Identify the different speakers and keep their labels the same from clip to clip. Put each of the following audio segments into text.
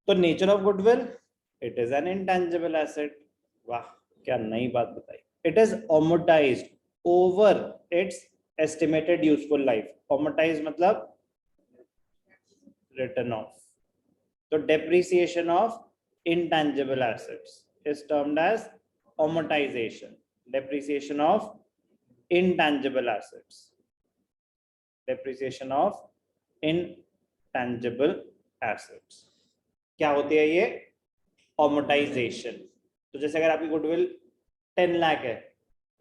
Speaker 1: तो nature of goodwill, it is an intangible asset. वाह, क्या नई बात बताई। It is amortised over it's estimated useful life. Amortise मतलब written off. So depreciation of intangible assets is termed as amortization. Depreciation of intangible assets. Depreciation of intangible assets. क्या होती है ये? Amortization. तो जैसे अगर आपकी गुडविल 10 लाख है,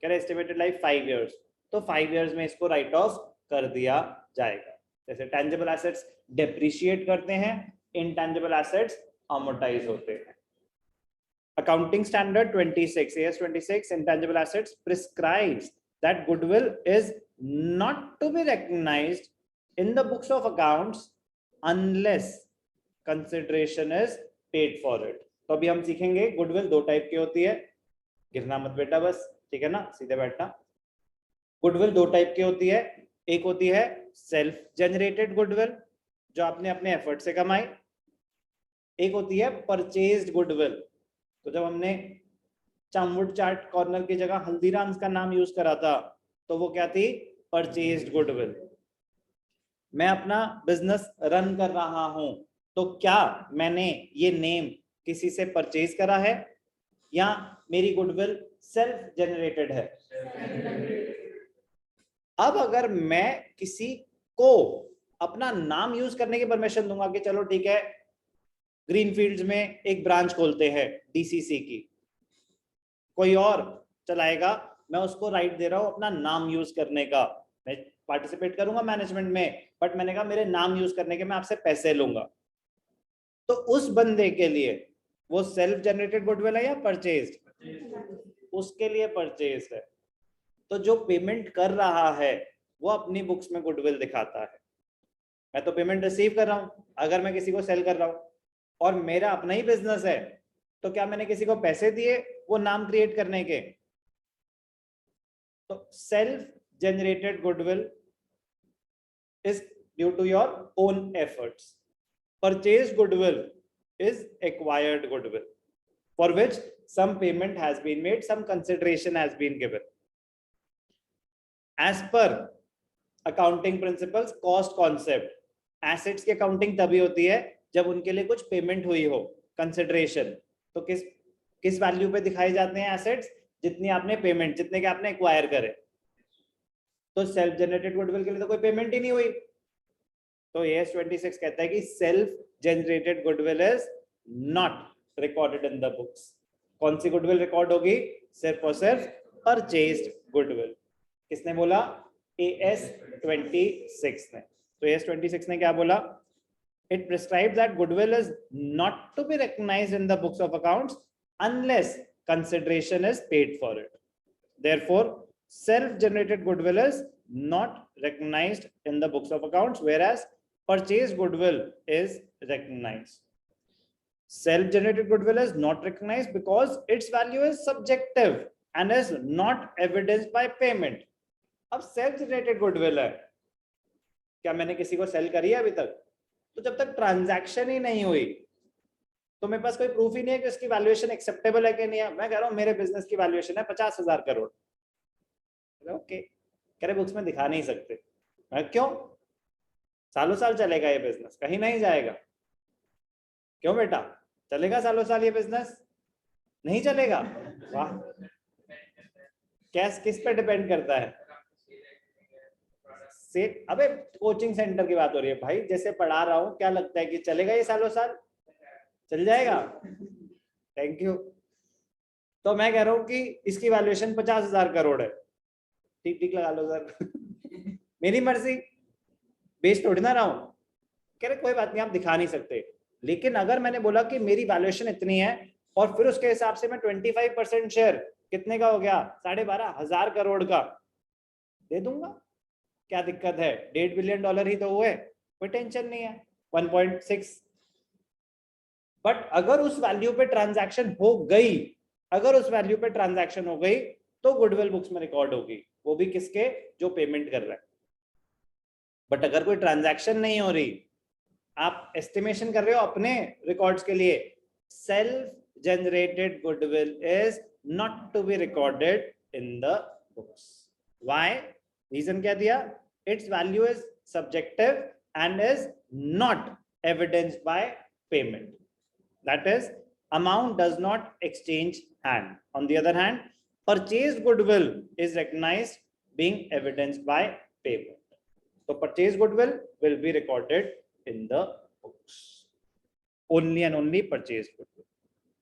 Speaker 1: कह रहे एस्टिमेटेड लाइफ 5 years, तो 5 years में इसको राइट ऑफ कर दिया जाएगा। जैसे टेंजिबल एसेट्स डेप्रिशिएट करते हैं, इनटेंजिबल एसेट्स अमोर्टाइज होते हैं। Accounting standard 26 AS 26 intangible assets prescribes that goodwill is not to be recognised in the books of accounts unless consideration is paid for it. तो अभी हम सीखेंगे गुडविल दो type की होती है। गिरना मत बेटा, बस ठीक है ना, सीधे बैठना। गुडविल दो टाइप की होती है। एक होती है सेल्फ जनरेटेड गुडविल, जो आपने अपने एफर्ट से कमाई। एक होती है परचेज्ड गुडविल। तो जब हमने चामवुड चाट कॉर्नर की जगह हल्दीराम्स का नाम यूज करा था, तो वो क्या थी? Purchased goodwill. मैं अपना बिजनेस रन कर रहा हूं, तो क्या मैंने ये नेम किसी से परचेज करा है या मेरी गुडविल सेल्फ जनरेटेड है? अब अगर मैं किसी को अपना नाम यूज करने की परमिशन दूंगा कि चलो ठीक है, ग्रीनफील्ड्स में एक ब्रांच खोलते हैं डीसीसी की, कोई और चलाएगा, मैं उसको राइट दे रहा हूं अपना नाम यूज करने का। मैं पार्टिसिपेट करूंगा मैनेजमेंट में, बट मैंने कहा मेरे नाम यूज करने के मैं आपसे पैसे लूंगा। तो उस बंदे के लिए वो सेल्फ जनरेटेड गुडविल है या परचेज्ड? उसके लिए परचेज्ड है। तो जो पेमेंट कर रहा है वो अपनी बुक्स में गुडविल दिखाता है। मैं तो पेमेंट रिसीव कर रहा हूं। अगर मैं किसी को सेल कर रहा हूं और मेरा अपना ही बिजनेस है, तो क्या मैंने किसी को पैसे दिए वो नाम क्रिएट करने के? तो self generated goodwill is due to your own efforts. Purchased goodwill is acquired goodwill for which some payment has been made, some consideration has been given. As per accounting principles, cost concept, assets की accounting तभी होती है जब उनके लिए कुछ payment हुई हो, consideration। तो किस वैल्यू पे दिखाए जाते हैं एसेट्स? जितनी आपने पेमेंट, जितने के आपने एक्वायर करे। तो सेल्फ जनरेटेड गुडविल के लिए तो कोई पेमेंट ही नहीं हुई। तो AS 26 कहता है कि self generated goodwill is not recorded in the books. कौन सी गुडविल रिकॉर्ड होगी? सिर्फ और सिर्फ परचेज्ड गुडविल। किसने बोला? AS 26 ने। तो AS 26 ने क्या बोला? It prescribes that goodwill is not to be recognized in the books of accounts unless consideration is paid for it. Therefore, self-generated goodwill is not recognized in the books of accounts, whereas purchased goodwill is recognized. Self-generated goodwill is not recognized because its value is subjective and is not evidenced by payment. अब self-generated goodwill है, क्या मैंने किसी को cell करी है अभी तक? तो जब तक ट्रांजैक्शन ही नहीं हुई तो मेरे पास कोई प्रूफ ही नहीं है कि उसकी वैल्यूएशन एक्सेप्टेबल है कि नहीं है। मैं कह रहा हूं मेरे बिजनेस की वैल्यूएशन है 50,000 करोड़। ओके, कह रहे बुक्स में दिखा नहीं सकते। मैं क्यों? सालों साल चलेगा ये बिजनेस, कहीं नहीं जाएगा। क्यों बेटा, चलेगा सालों साल ये बिजनेस? नहीं चलेगा। वाह, कैश किस पे डिपेंड करता है? से अबे कोचिंग सेंटर की बात हो रही है भाई, जैसे पढ़ा रहा हूं, क्या लगता है कि चलेगा ये सालों साल? चल जाएगा। Thank you. तो मैं कह रहा हूं कि इसकी वैल्यूएशन 50,000 करोड़ है। ठीक ठीक लगा लो सर। मेरी मर्जी, बेच थोड़ी ना रहा हूं। कह रहे कोई बात नहीं, आप दिखा नहीं सकते। लेकिन अगर मैंने बोला कि मेरी वैल्यूएशन इतनी है और फिर उसके हिसाब से मैं 25% शेयर, कितने का हो गया? 12,500 करोड़ का दे दूंगा। क्या दिक्कत है? $1.5 बिलियन ही तो हुए, कोई टेंशन नहीं है। 1.6। बट अगर उस वैल्यू पे ट्रांजैक्शन हो गई, अगर उस वैल्यू पे ट्रांजैक्शन हो गई तो गुडविल बुक्स में रिकॉर्ड होगी, वो भी किसके? जो पेमेंट कर रहा है। बट अगर कोई ट्रांजैक्शन नहीं हो रही, आप एस्टिमेशन कर रहे हो अपने रिकॉर्ड्स के लिए, self generated goodwill is not to be recorded in the books. Why? Reason क्या दिया? Its value is subjective and is not evidenced by payment. That is, amount does not exchange hand. On the other hand, purchased goodwill is recognized being evidenced by payment. So purchased goodwill will be recorded in the books. Only and only purchased goodwill.